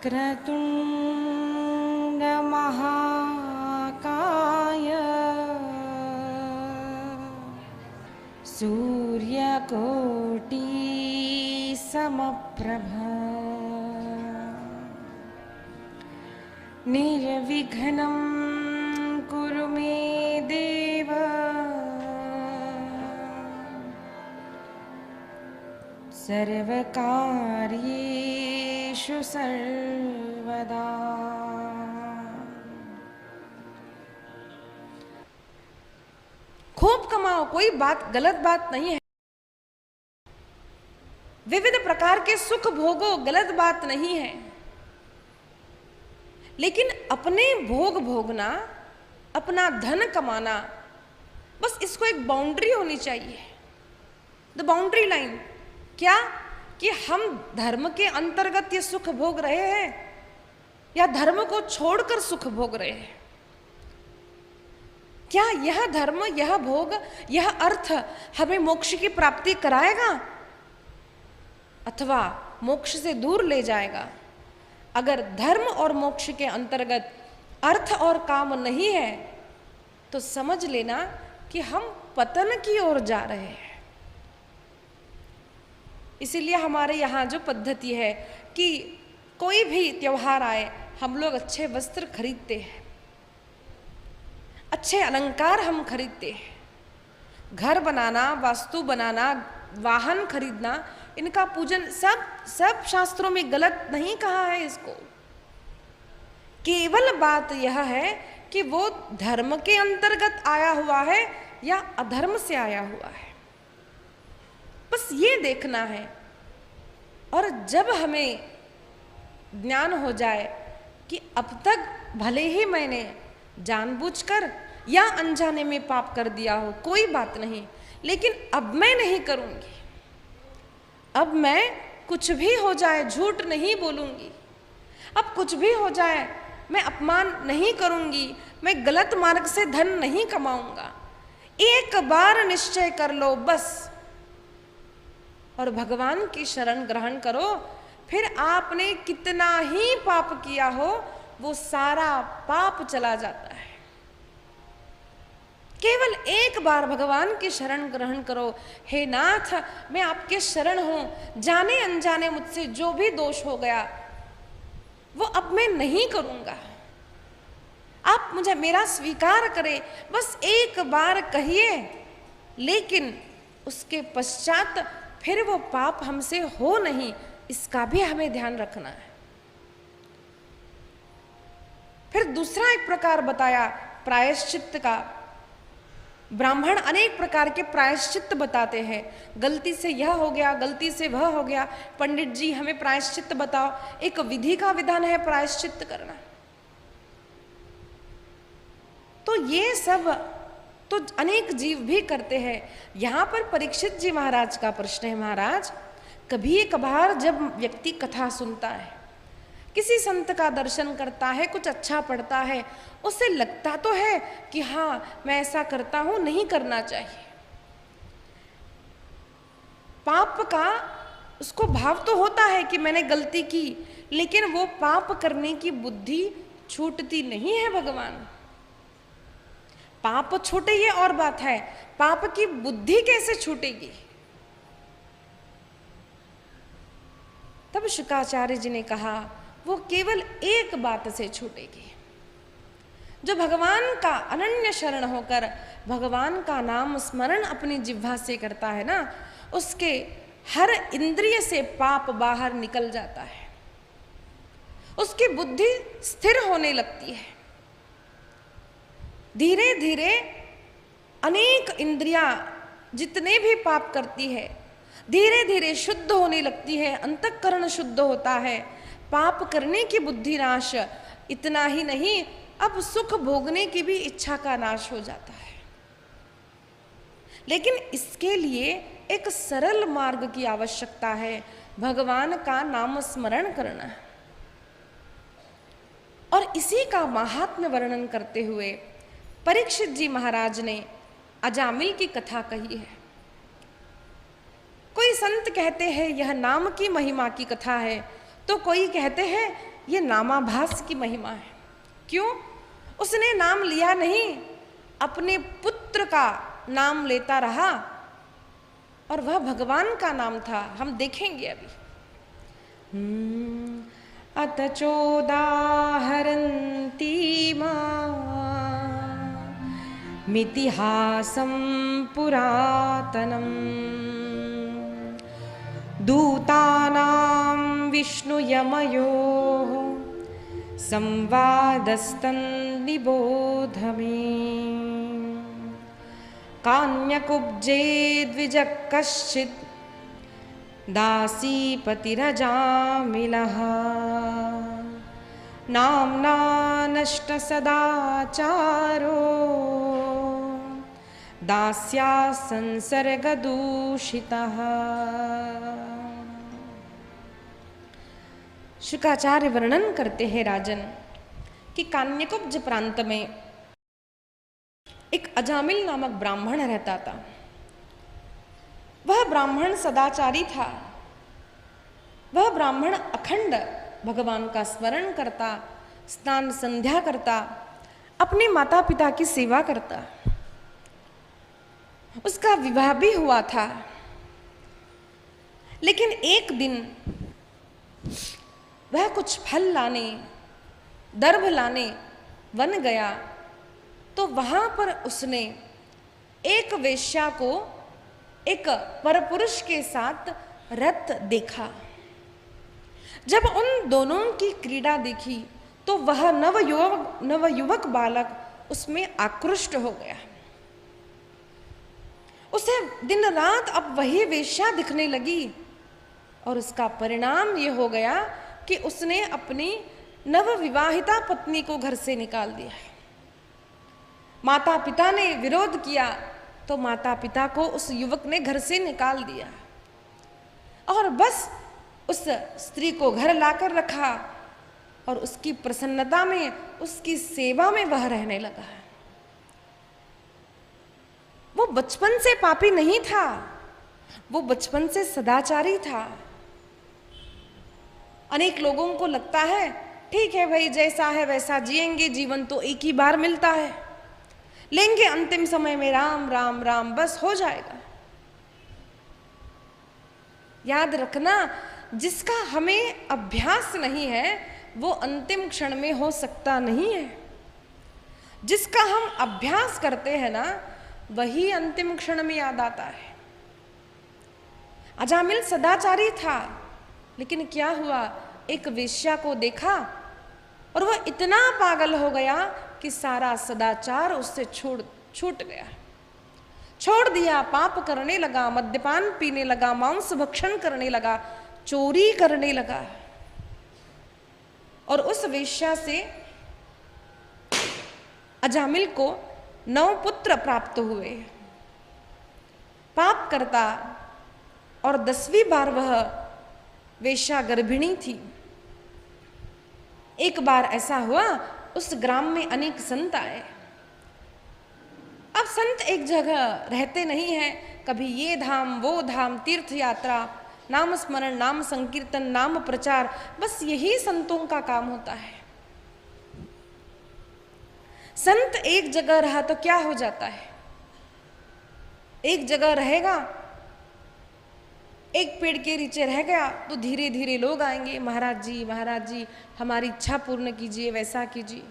वक्रतुंड महाकाय सूर्यकोटि समप्रभा निर्विघ्नं कुरु मे देव सर्वकार्येषु सर्वदा। खूब कमाओ, कोई बात गलत बात नहीं है। विविध प्रकार के सुख भोगो, गलत बात नहीं है। लेकिन अपने भोग भोगना, अपना धन कमाना, बस इसको एक बाउंड्री होनी चाहिए। द बाउंड्री लाइन क्या? कि हम धर्म के अंतर्गत ये सुख भोग रहे हैं या धर्म को छोड़कर सुख भोग रहे हैं। क्या यह धर्म, यह भोग, यह अर्थ हमें मोक्ष की प्राप्ति कराएगा अथवा मोक्ष से दूर ले जाएगा? अगर धर्म और मोक्ष के अंतर्गत अर्थ और काम नहीं है तो समझ लेना कि हम पतन की ओर जा रहे हैं। इसीलिए हमारे यहाँ जो पद्धति है कि कोई भी त्योहार आए हम लोग अच्छे वस्त्र खरीदते हैं, अच्छे अलंकार हम खरीदते हैं। घर बनाना, वास्तु बनाना, वाहन खरीदना, इनका पूजन सब शास्त्रों में गलत नहीं कहा है इसको। केवल बात यह है कि वो धर्म के अंतर्गत आया हुआ है या अधर्म से आया हुआ है, बस ये देखना है। और जब हमें ज्ञान हो जाए कि अब तक भले ही मैंने जानबूझकर या अनजाने में पाप कर दिया हो, कोई बात नहीं, लेकिन अब मैं नहीं करूंगी। अब मैं कुछ भी हो जाए झूठ नहीं बोलूंगी, अब कुछ भी हो जाए मैं अपमान नहीं करूंगी, मैं गलत मार्ग से धन नहीं कमाऊंगा। एक बार निश्चय कर लो बस, और भगवान की शरण ग्रहण करो। फिर आपने कितना ही पाप किया हो वो सारा पाप चला जाता है। केवल एक बार भगवान की शरण ग्रहण करो। हे नाथ, मैं आपके शरण हूं, जाने अनजाने मुझसे जो भी दोष हो गया वो अब मैं नहीं करूंगा, आप मुझे मेरा स्वीकार करें। बस एक बार कहिए, लेकिन उसके पश्चात फिर वो पाप हमसे हो नहीं, इसका भी हमें ध्यान रखना है। फिर दूसरा एक प्रकार बताया प्रायश्चित्त का। ब्राह्मण अनेक प्रकार के प्रायश्चित्त बताते हैं। गलती से यह हो गया, गलती से वह हो गया, पंडित जी हमें प्रायश्चित्त बताओ। एक विधि का विधान है प्रायश्चित्त करना। तो ये सब तो अनेक जीव भी करते हैं। यहाँ पर परीक्षित जी महाराज का प्रश्न है, महाराज कभी कभार जब व्यक्ति कथा सुनता है, किसी संत का दर्शन करता है, कुछ अच्छा पढ़ता है, उसे लगता तो है कि हाँ मैं ऐसा करता हूँ, नहीं करना चाहिए। पाप का उसको भाव तो होता है कि मैंने गलती की, लेकिन वो पाप करने की बुद्धि छूटती नहीं है। भगवान पाप छूटे ये और बात है, पाप की बुद्धि कैसे छूटेगी? तब शुकाचार्य जी ने कहा वो केवल एक बात से छूटेगी। जो भगवान का अनन्य शरण होकर भगवान का नाम स्मरण अपनी जिह्वा से करता है ना, उसके हर इंद्रिय से पाप बाहर निकल जाता है, उसकी बुद्धि स्थिर होने लगती है। धीरे धीरे अनेक इंद्रियां जितने भी पाप करती है धीरे धीरे शुद्ध होने लगती है, अंतःकरण शुद्ध होता है, पाप करने की बुद्धि नाश। इतना ही नहीं, अब सुख भोगने की भी इच्छा का नाश हो जाता है। लेकिन इसके लिए एक सरल मार्ग की आवश्यकता है, भगवान का नाम स्मरण करना। और इसी का महात्म्य वर्णन करते हुए परीक्षित जी महाराज ने अजामिल की कथा कही है। कोई संत कहते हैं यह नाम की महिमा की कथा है, तो कोई कहते हैं यह नामाभास की महिमा है। क्यों? उसने नाम लिया नहीं, अपने पुत्र का नाम लेता रहा और वह भगवान का नाम था। हम देखेंगे अभी। अत चोदाहरन्ती मितिहासं पुरातनम् दूतानां विष्णुयमयोः संवादस्तन्निबोध मे। कान्यकुब्जे द्विजः कश्चित् दासीपतिरजामिलः नाम्ना नष्टसदाचारो दास्या संसर्गदूषितः। शुकाचार्य वर्णन करते हैं राजन कि कान्यकुब्ज प्रांत में एक अजामिल नामक ब्राह्मण रहता था। वह ब्राह्मण सदाचारी था। वह ब्राह्मण अखंड भगवान का स्मरण करता, स्नान संध्या करता, अपने माता पिता की सेवा करता। उसका विवाह भी हुआ था। लेकिन एक दिन वह कुछ फल लाने, दर्भ लाने वन गया, तो वहां पर उसने एक वेश्या को एक परपुरुष के साथ रत देखा। जब उन दोनों की क्रीड़ा देखी तो वह नवयुवक बालक उसमें आकृष्ट हो गया। उसे दिन रात अब वही वेश्या दिखने लगी और उसका परिणाम ये हो गया कि उसने अपनी नवविवाहिता पत्नी को घर से निकाल दिया। माता पिता ने विरोध किया तो माता पिता को उस युवक ने घर से निकाल दिया और बस उस स्त्री को घर लाकर रखा और उसकी प्रसन्नता में, उसकी सेवा में वह रहने लगा। वो बचपन से पापी नहीं था, वो बचपन से सदाचारी था। अनेक लोगों को लगता है ठीक है भाई, जैसा है वैसा जिएंगे, जीवन तो एक ही बार मिलता है, लेंगे अंतिम समय में राम राम राम, बस हो जाएगा। याद रखना, जिसका हमें अभ्यास नहीं है वो अंतिम क्षण में हो सकता नहीं है। जिसका हम अभ्यास करते हैं ना, वही अंतिम क्षण में याद आता है। अजामिल सदाचारी था, लेकिन क्या हुआ, एक वेश्या को देखा और वह इतना पागल हो गया कि सारा सदाचार उससे छूट गया, छोड़ दिया। पाप करने लगा, मद्यपान पीने लगा, मांस भक्षण करने लगा, चोरी करने लगा और उस वेश्या से अजामिल को 9 पुत्र प्राप्त हुए। पाप करता और 10वीं बार वह वेश्या गर्भिणी थी। एक बार ऐसा हुआ, उस ग्राम में अनेक संत आए। अब संत एक जगह रहते नहीं हैं, कभी ये धाम वो धाम, तीर्थ यात्रा, नाम स्मरण, नाम संकीर्तन, नाम प्रचार, बस यही संतों का काम होता है। संत एक जगह रहा तो क्या हो जाता है, एक जगह रहेगा, एक पेड़ के नीचे रह गया तो धीरे धीरे लोग आएंगे, महाराज जी हमारी इच्छा पूर्ण कीजिए, वैसा कीजिए।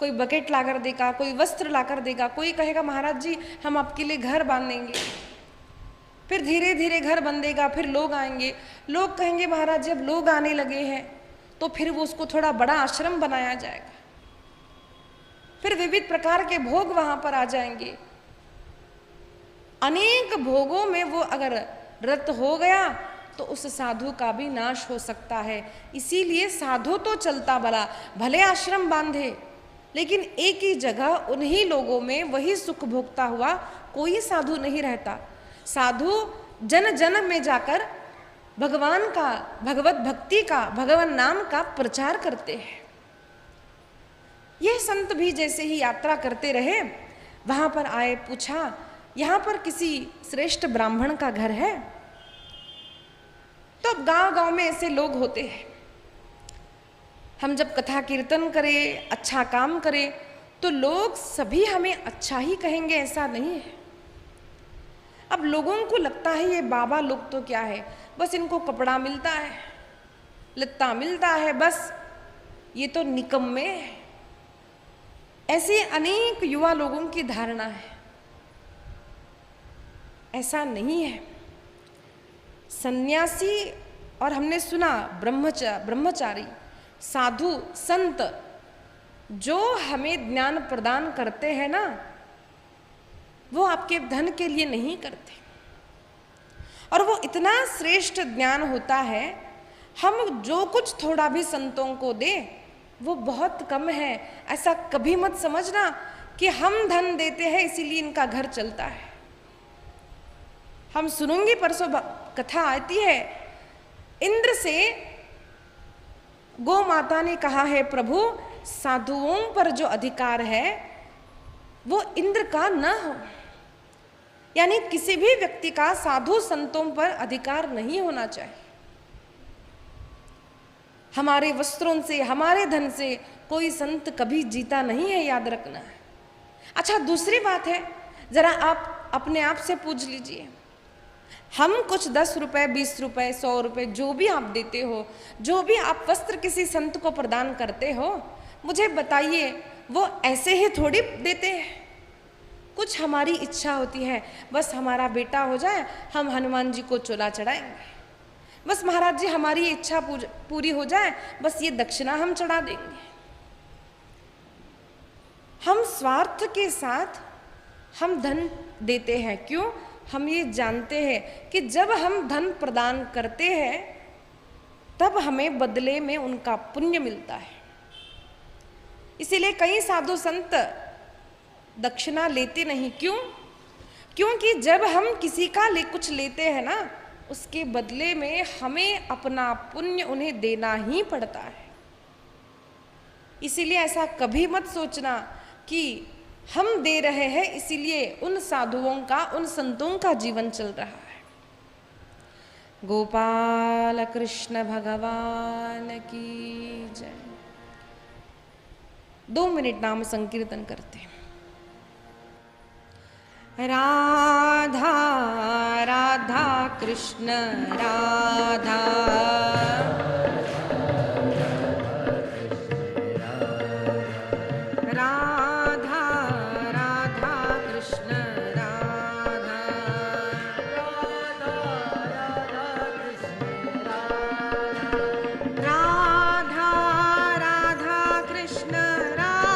कोई बकेट लाकर देगा, कोई वस्त्र लाकर देगा, कोई कहेगा महाराज जी हम आपके लिए घर बांधेंगे। फिर धीरे धीरे घर बंधेगा, फिर लोग आएंगे, लोग कहेंगे महाराज जी अब लोग आने लगे हैं तो फिर वो उसको थोड़ा बड़ा आश्रम बनाया जाएगा। फिर विविध प्रकार के भोग वहां पर आ जाएंगे। अनेक भोगों में वो अगर रत हो गया तो उस साधु का भी नाश हो सकता है। इसीलिए साधु तो चलता भला, भले आश्रम बांधे, लेकिन एक ही जगह उन्हीं लोगों में वही सुख भोगता हुआ कोई साधु नहीं रहता। साधु जन जन में जाकर भगवान का, भगवत भक्ति का, भगवान नाम का प्रचार करते हैं। यह संत भी जैसे ही यात्रा करते रहे, वहां पर आए, पूछा यहाँ पर किसी श्रेष्ठ ब्राह्मण का घर है? तो अब गांव गांव में ऐसे लोग होते हैं, हम जब कथा कीर्तन करें, अच्छा काम करें, तो लोग सभी हमें अच्छा ही कहेंगे ऐसा नहीं है। अब लोगों को लगता है ये बाबा लोग तो क्या है, बस इनको कपड़ा मिलता है, लत्ता मिलता है, बस ये तो निकम्मे है। ऐसी अनेक युवा लोगों की धारणा है। ऐसा नहीं है। सन्यासी और हमने सुना ब्रह्मचारी, साधु, संत जो हमें ज्ञान प्रदान करते हैं ना, वो आपके धन के लिए नहीं करते, और वो इतना श्रेष्ठ ज्ञान होता है, हम जो कुछ थोड़ा भी संतों को दे वो बहुत कम है। ऐसा कभी मत समझना कि हम धन देते हैं इसीलिए इनका घर चलता है। हम सुनूंगी, परसों कथा आती है, इंद्र से गौ माता ने कहा है, प्रभु साधुओं पर जो अधिकार है वो इंद्र का न हो, यानी किसी भी व्यक्ति का साधु संतों पर अधिकार नहीं होना चाहिए। हमारे वस्त्रों से, हमारे धन से कोई संत कभी जीता नहीं है, याद रखना है। अच्छा, दूसरी बात है, जरा आप अपने आप से पूछ लीजिए, हम कुछ 10 रुपए, 20 रुपए, 100 रुपए जो भी आप देते हो, जो भी आप वस्त्र किसी संत को प्रदान करते हो, मुझे बताइए वो ऐसे ही थोड़ी देते हैं। कुछ हमारी इच्छा होती है, बस हमारा बेटा हो जाए, हम हनुमान जी को चोला चढ़ाएंगे, बस महाराज जी हमारी इच्छा पूरी हो जाए, बस ये दक्षिणा हम चढ़ा देंगे। हम स्वार्थ के साथ हम धन देते हैं। क्यों? हम ये जानते हैं कि जब हम धन प्रदान करते हैं तब हमें बदले में उनका पुण्य मिलता है। इसीलिए कई साधु संत दक्षिणा लेते नहीं। क्यों? क्योंकि जब हम किसी का कुछ लेते हैं ना, उसके बदले में हमें अपना पुण्य उन्हें देना ही पड़ता है। इसीलिए ऐसा कभी मत सोचना कि हम दे रहे हैं इसीलिए उन साधुओं का, उन संतों का जीवन चल रहा है। गोपाल कृष्ण भगवान की जय। 2 मिनट नाम संकीर्तन करते हैं। राधा राधा कृष्ण राधा, राधा राधा कृष्ण राधा, राधा राधा कृष्ण राधा,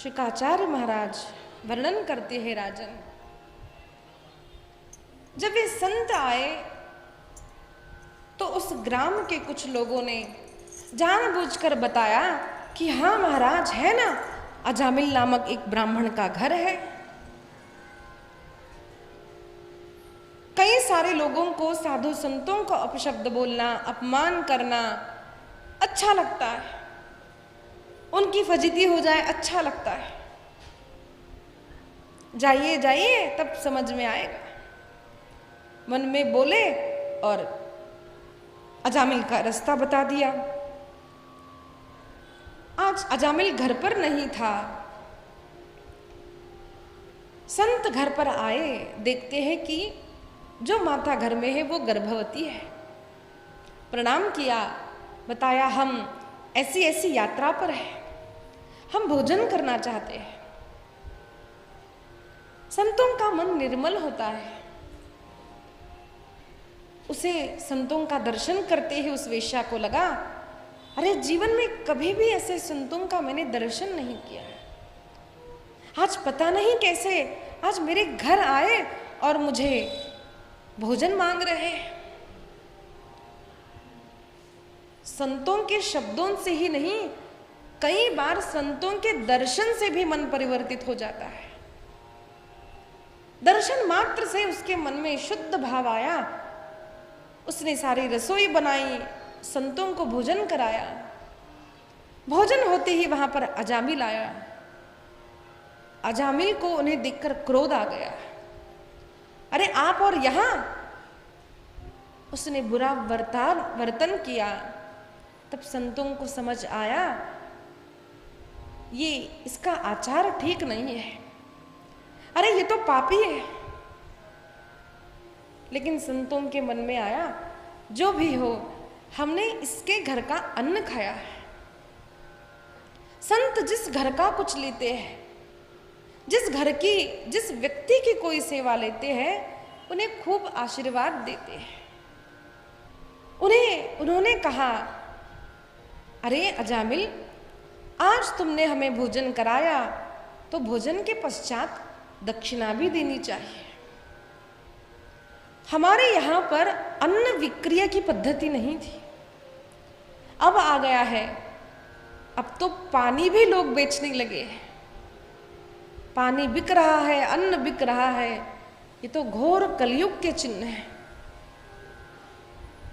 शुकाचार्य महाराज वर्णन करते हैं राजन, जब वे संत आए तो उस ग्राम के कुछ लोगों ने जानबूझकर बताया कि हाँ महाराज, है ना, अजामिल नामक एक ब्राह्मण का घर है। कई सारे लोगों को साधु संतों को अपशब्द बोलना, अपमान करना अच्छा लगता है, उनकी फजीती हो जाए अच्छा लगता है। जाइए जाइए तब समझ में आएगा, मन में बोले और अजामिल का रास्ता बता दिया। आज अजामिल घर पर नहीं था, संत घर पर आए, देखते हैं कि जो माता घर में है वो गर्भवती है। प्रणाम किया, बताया हम ऐसी ऐसी यात्रा पर है, हम भोजन करना चाहते हैं। संतों का मन निर्मल होता है, उसे संतों का दर्शन करते ही उस वेश्या को लगा, अरे जीवन में कभी भी ऐसे संतों का मैंने दर्शन नहीं किया है। आज पता नहीं कैसे आज मेरे घर आए और मुझे भोजन मांग रहे हैं। संतों के शब्दों से ही नहीं, कई बार संतों के दर्शन से भी मन परिवर्तित हो जाता है। दर्शन मात्र से उसके मन में शुद्ध भाव आया, उसने सारी रसोई बनाई, संतों को भोजन कराया। भोजन होते ही वहां पर अजामिल आया। अजामिल को उन्हें देखकर क्रोध आ गया, अरे आप और यहां। उसने बुरा वर्तन किया। तब संतों को समझ आया ये इसका आचार ठीक नहीं है, अरे ये तो पापी है। लेकिन संतों के मन में आया, जो भी हो, हमने इसके घर का अन्न खाया है। संत जिस घर का कुछ लेते हैं, जिस व्यक्ति की कोई सेवा लेते हैं, उन्हें खूब आशीर्वाद देते हैं। उन्होंने कहा, अरे अजामिल, आज तुमने हमें भोजन कराया तो भोजन के पश्चात दक्षिणा भी देनी चाहिए। हमारे यहाँ पर अन्न विक्रय की पद्धति नहीं थी, अब आ गया है। अब तो पानी भी लोग बेचने लगे हैं, पानी बिक रहा है, अन्न बिक रहा है। ये तो घोर कलयुग के चिन्ह हैं।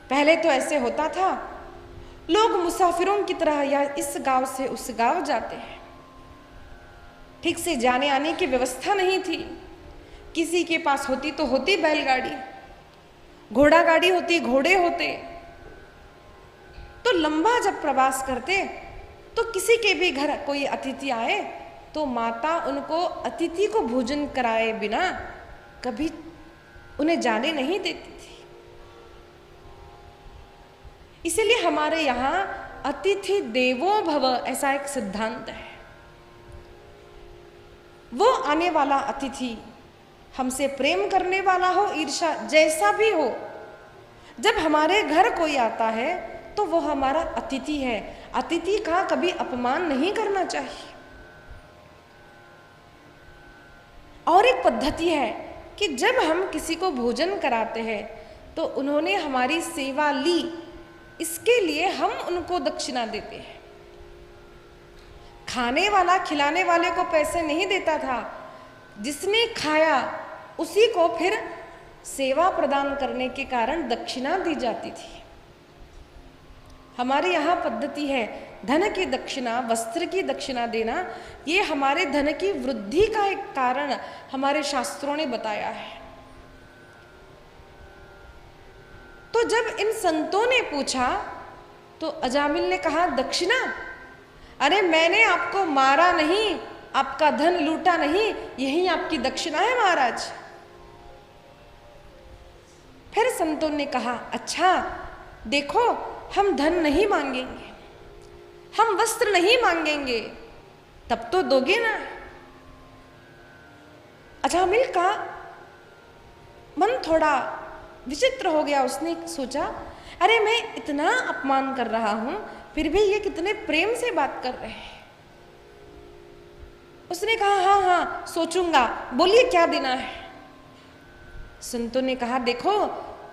पहले तो ऐसे होता था, लोग मुसाफिरों की तरह या इस गांव से उस गांव जाते हैं, ठीक से जाने आने की व्यवस्था नहीं थी। किसी के पास होती तो होती बैलगाड़ी, घोड़ा गाड़ी होती, घोड़े होते। तो लंबा जब प्रवास करते तो किसी के भी घर कोई अतिथि आए तो माता उनको अतिथि को भोजन कराए बिना कभी उन्हें जाने नहीं देती थी। इसीलिए हमारे यहाँ अतिथि देवो भव ऐसा एक सिद्धांत है। वो आने वाला अतिथि हमसे प्रेम करने वाला हो, ईर्ष्या जैसा भी हो, जब हमारे घर कोई आता है तो वो हमारा अतिथि है। अतिथि का कभी अपमान नहीं करना चाहिए। और एक पद्धति है कि जब हम किसी को भोजन कराते हैं तो उन्होंने हमारी सेवा ली, इसके लिए हम उनको दक्षिणा देते हैं। खाने वाला खिलाने वाले को पैसे नहीं देता था, जिसने खाया उसी को फिर सेवा प्रदान करने के कारण दक्षिणा दी जाती थी। हमारे यहाँ पद्धति है धन की दक्षिणा, वस्त्र की दक्षिणा देना। ये हमारे धन की वृद्धि का एक कारण हमारे शास्त्रों ने बताया है। तो जब इन संतों ने पूछा तो अजामिल ने कहा, दक्षिणा? अरे मैंने आपको मारा नहीं, आपका धन लूटा नहीं, यही आपकी दक्षिणा है महाराज। फिर संतों ने कहा, अच्छा देखो, हम धन नहीं मांगेंगे, हम वस्त्र नहीं मांगेंगे, तब तो दोगे ना। अजामिल का मन थोड़ा विचित्र हो गया। उसने सोचा, अरे मैं इतना अपमान कर रहा हूं, फिर भी ये कितने प्रेम से बात कर रहे हैं। उसने कहा हाँ हाँ सोचूंगा, बोलिए क्या देना है। संतों ने कहा देखो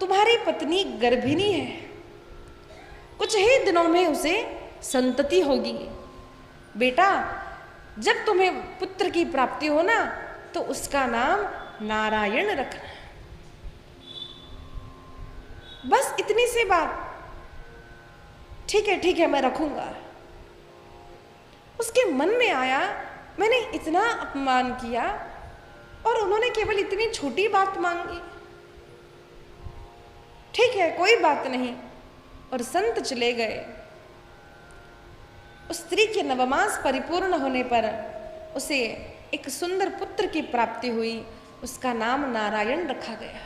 तुम्हारी पत्नी गर्भिणी है, कुछ ही दिनों में उसे संतति होगी। बेटा जब तुम्हें पुत्र की प्राप्ति हो ना तो उसका नाम नारायण रखना। बस इतनी सी बात। ठीक है मैं रखूंगा। उसके मन में आया मैंने इतना अपमान किया और उन्होंने केवल इतनी छोटी बात मांगी। ठीक है कोई बात नहीं। और संत चले गए। उस स्त्री के नवमास परिपूर्ण होने पर उसे एक सुंदर पुत्र की प्राप्ति हुई, उसका नाम नारायण रखा गया।